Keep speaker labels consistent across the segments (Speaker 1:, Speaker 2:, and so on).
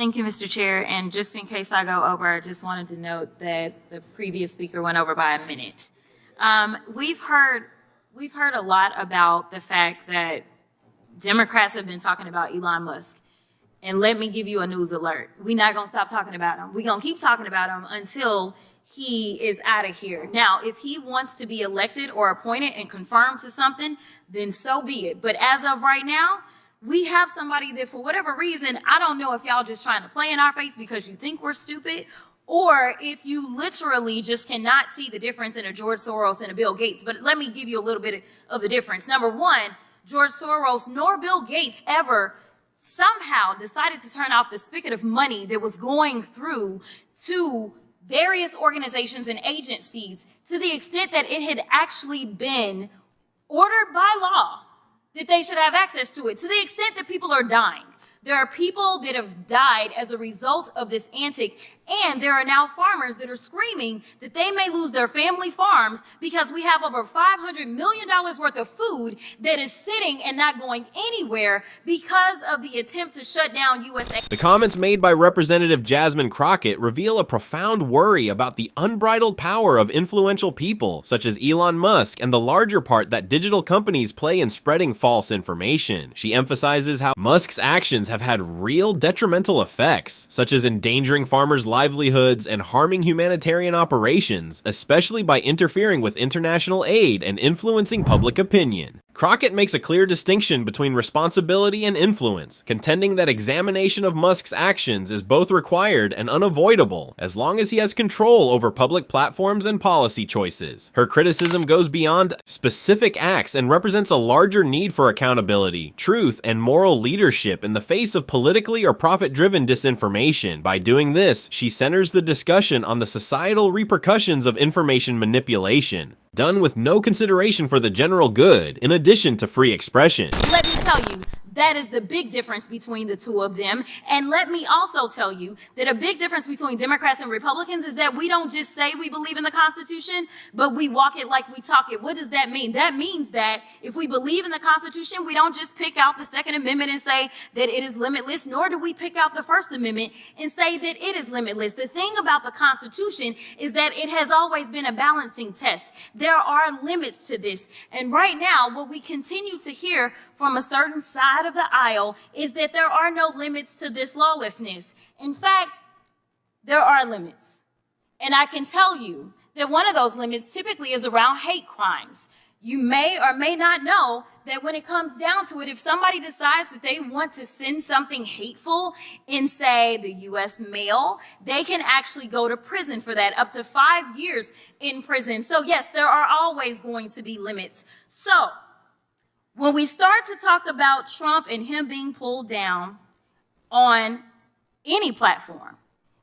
Speaker 1: Thank you, Mr. Chair. And just in case I go over, I just wanted to note that the previous speaker went over by a minute. We've heard a lot about the fact that Democrats have been talking about Elon Musk. And let me give you a news alert. We're not going to stop talking about him. We're going to keep talking about him until he is out of here. Now, if he wants to be elected or appointed and confirmed to something, then so be it. But as of right now, we have somebody that for whatever reason, I don't know if y'all just trying to play in our face because you think we're stupid, or if you literally just cannot see the difference in a George Soros and a Bill Gates. But let me give you a little bit of the difference. Number one, George Soros nor Bill Gates ever somehow decided to turn off the spigot of money that was going through to various organizations and agencies to the extent that it had actually been ordered by law that they should have access to it, to the extent that people are dying. There are people that have died as a result of this antic, and there are now farmers that are screaming that they may lose their family farms because we have over $500 million worth of food that is sitting and not going anywhere because of the attempt to shut down USA.
Speaker 2: The comments made by Representative Jasmine Crockett reveal a profound worry about the unbridled power of influential people, such as Elon Musk, and the larger part that digital companies play in spreading false information. She emphasizes how Musk's actions have had real detrimental effects, such as endangering farmers' livelihoods and harming humanitarian operations, especially by interfering with international aid and influencing public opinion. Crockett makes a clear distinction between responsibility and influence, contending that examination of Musk's actions is both required and unavoidable as long as he has control over public platforms and policy choices. Her criticism goes beyond specific acts and represents a larger need for accountability, truth, and moral leadership in the face of politically or profit-driven disinformation. By doing this, she centers the discussion on the societal repercussions of information manipulation, done with no consideration for the general good, in addition to free expression.
Speaker 1: Let me tell you, that is the big difference between the two of them. And let me also tell you that a big difference between Democrats and Republicans is that we don't just say we believe in the Constitution, but we walk it like we talk it. What does that mean? That means that if we believe in the Constitution, we don't just pick out the Second Amendment and say that it is limitless, nor do we pick out the First Amendment and say that it is limitless. The thing about the Constitution is that it has always been a balancing test. There are limits to this. And right now, what we continue to hear from a certain side of the aisle is that there are no limits to this lawlessness. In fact, there are limits. And I can tell you that one of those limits typically is around hate crimes. You may or may not know that when it comes down to it, if somebody decides that they want to send something hateful in, say, the U.S. mail, they can actually go to prison for that, up to 5 years in prison. So yes, there are always going to be limits. So when we start to talk about Trump and him being pulled down on any platform,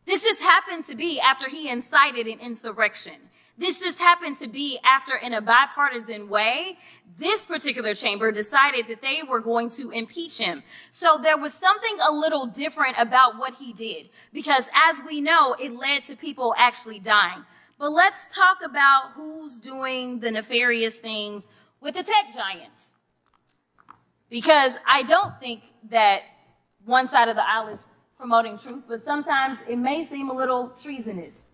Speaker 1: this just happened to be after he incited an insurrection. This just happened to be after, in a bipartisan way, this particular chamber decided that they were going to impeach him. So there was something a little different about what he did, because as we know, it led to people actually dying. But let's talk about who's doing the nefarious things with the tech giants. Because I don't think that one side of the aisle is promoting truth, but sometimes it may seem a little treasonous.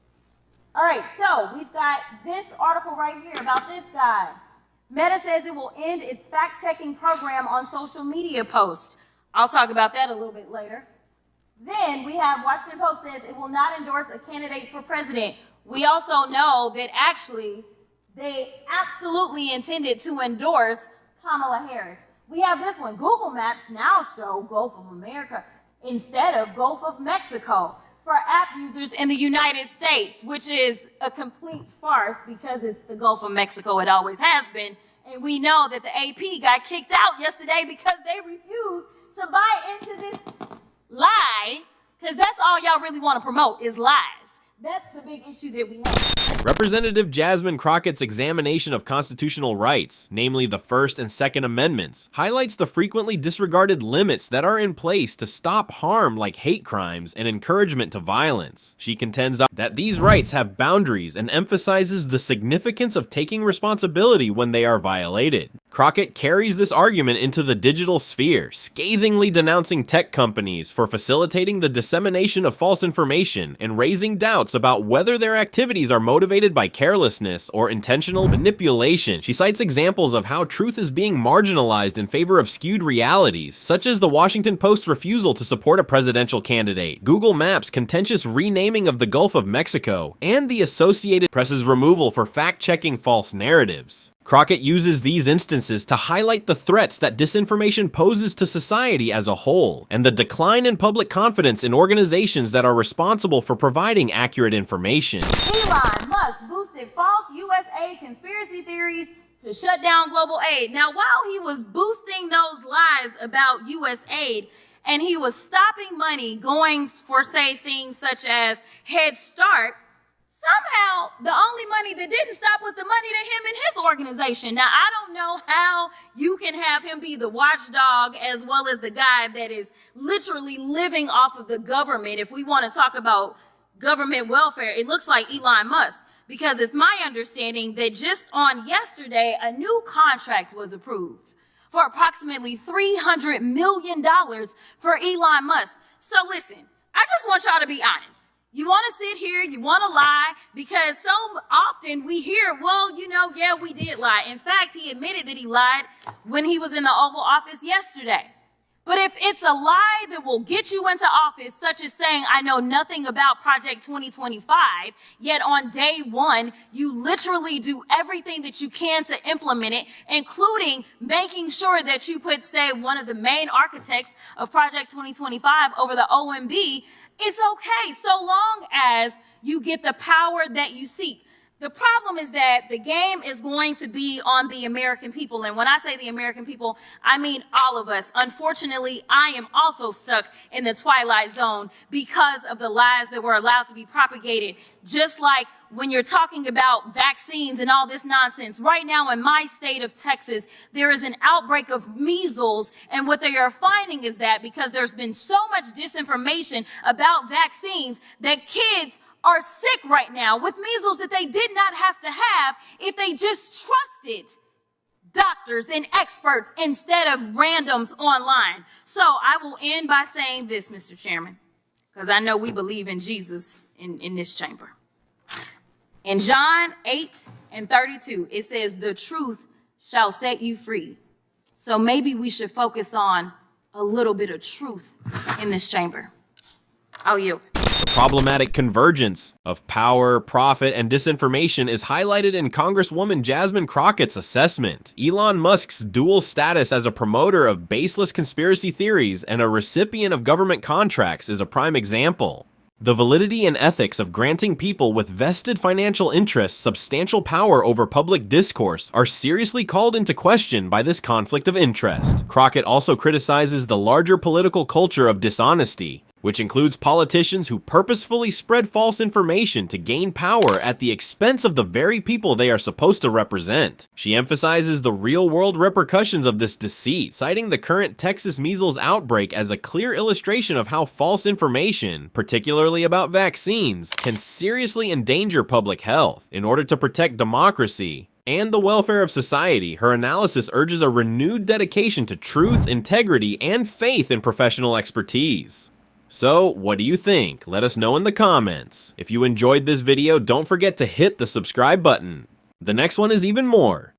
Speaker 1: All right, so we've got this article right here about this guy. Meta says it will end its fact-checking program on social media posts. I'll talk about that a little bit later. Then we have Washington Post says it will not endorse a candidate for president. We also know that actually they absolutely intended to endorse Kamala Harris. We have this one. Google Maps now show Gulf of America instead of Gulf of Mexico for app users in the United States, which is a complete farce because it's the Gulf of Mexico. It always has been. And we know that the AP got kicked out yesterday because they refused to buy into this lie, because that's all y'all really want to promote is lies. That's the big issue that we have.
Speaker 2: Representative Jasmine Crockett's examination of constitutional rights, namely the First and Second Amendments, highlights the frequently disregarded limits that are in place to stop harm like hate crimes and encouragement to violence. She contends that these rights have boundaries and emphasizes the significance of taking responsibility when they are violated. Crockett carries this argument into the digital sphere, scathingly denouncing tech companies for facilitating the dissemination of false information and raising doubts about whether their activities are motivated by carelessness or intentional manipulation. She cites examples of how truth is being marginalized in favor of skewed realities, such as the Washington Post's refusal to support a presidential candidate, Google Maps' contentious renaming of the Gulf of Mexico, and the Associated Press's removal for fact-checking false narratives. Crockett uses these instances to highlight the threats that disinformation poses to society as a whole, and the decline in public confidence in organizations that are responsible for providing accurate information.
Speaker 1: Elon Musk boosted false U.S. aid conspiracy theories to shut down global aid. Now, while he was boosting those lies about U.S. aid, and he was stopping money going for, say, things such as Head Start, somehow, the only money that didn't stop was the money to him and his organization. Now, I don't know how you can have him be the watchdog as well as the guy that is literally living off of the government. If we want to talk about government welfare, it looks like Elon Musk, because it's my understanding that just on yesterday, a new contract was approved for approximately $300 million for Elon Musk. So listen, I just want y'all to be honest. You want to sit here, you want to lie, because so often we hear, well, yeah, we did lie. In fact, he admitted that he lied when he was in the Oval Office yesterday. But if it's a lie that will get you into office, such as saying, I know nothing about Project 2025, yet on day one, you literally do everything that you can to implement it, including making sure that you put, say, one of the main architects of Project 2025 over the OMB, it's okay, so long as you get the power that you seek. The problem is that the game is going to be on the American people. And when I say the American people, I mean all of us. Unfortunately, I am also stuck in the twilight zone because of the lies that were allowed to be propagated. Just like when you're talking about vaccines and all this nonsense. Right now in my state of Texas, there is an outbreak of measles. And what they are finding is that because there's been so much disinformation about vaccines, that kids are sick right now with measles that they did not have to have if they just trusted doctors and experts instead of randoms online. So I will end by saying this, Mr. Chairman, because I know we believe in Jesus in this chamber. In John 8:32, it says, the truth shall set you free. So maybe we should focus on a little bit of truth in this chamber. I'll yield.
Speaker 2: The problematic convergence of power, profit, and disinformation is highlighted in Congresswoman Jasmine Crockett's assessment. Elon Musk's dual status as a promoter of baseless conspiracy theories and a recipient of government contracts is a prime example. The validity and ethics of granting people with vested financial interests substantial power over public discourse are seriously called into question by this conflict of interest. Crockett also criticizes the larger political culture of dishonesty, which includes politicians who purposefully spread false information to gain power at the expense of the very people they are supposed to represent. She emphasizes the real-world repercussions of this deceit, citing the current Texas measles outbreak as a clear illustration of how false information, particularly about vaccines, can seriously endanger public health. In order to protect democracy and the welfare of society, her analysis urges a renewed dedication to truth, integrity, and faith in professional expertise. So, what do you think? Let us know in the comments. If you enjoyed this video, don't forget to hit the subscribe button. The next one is even more.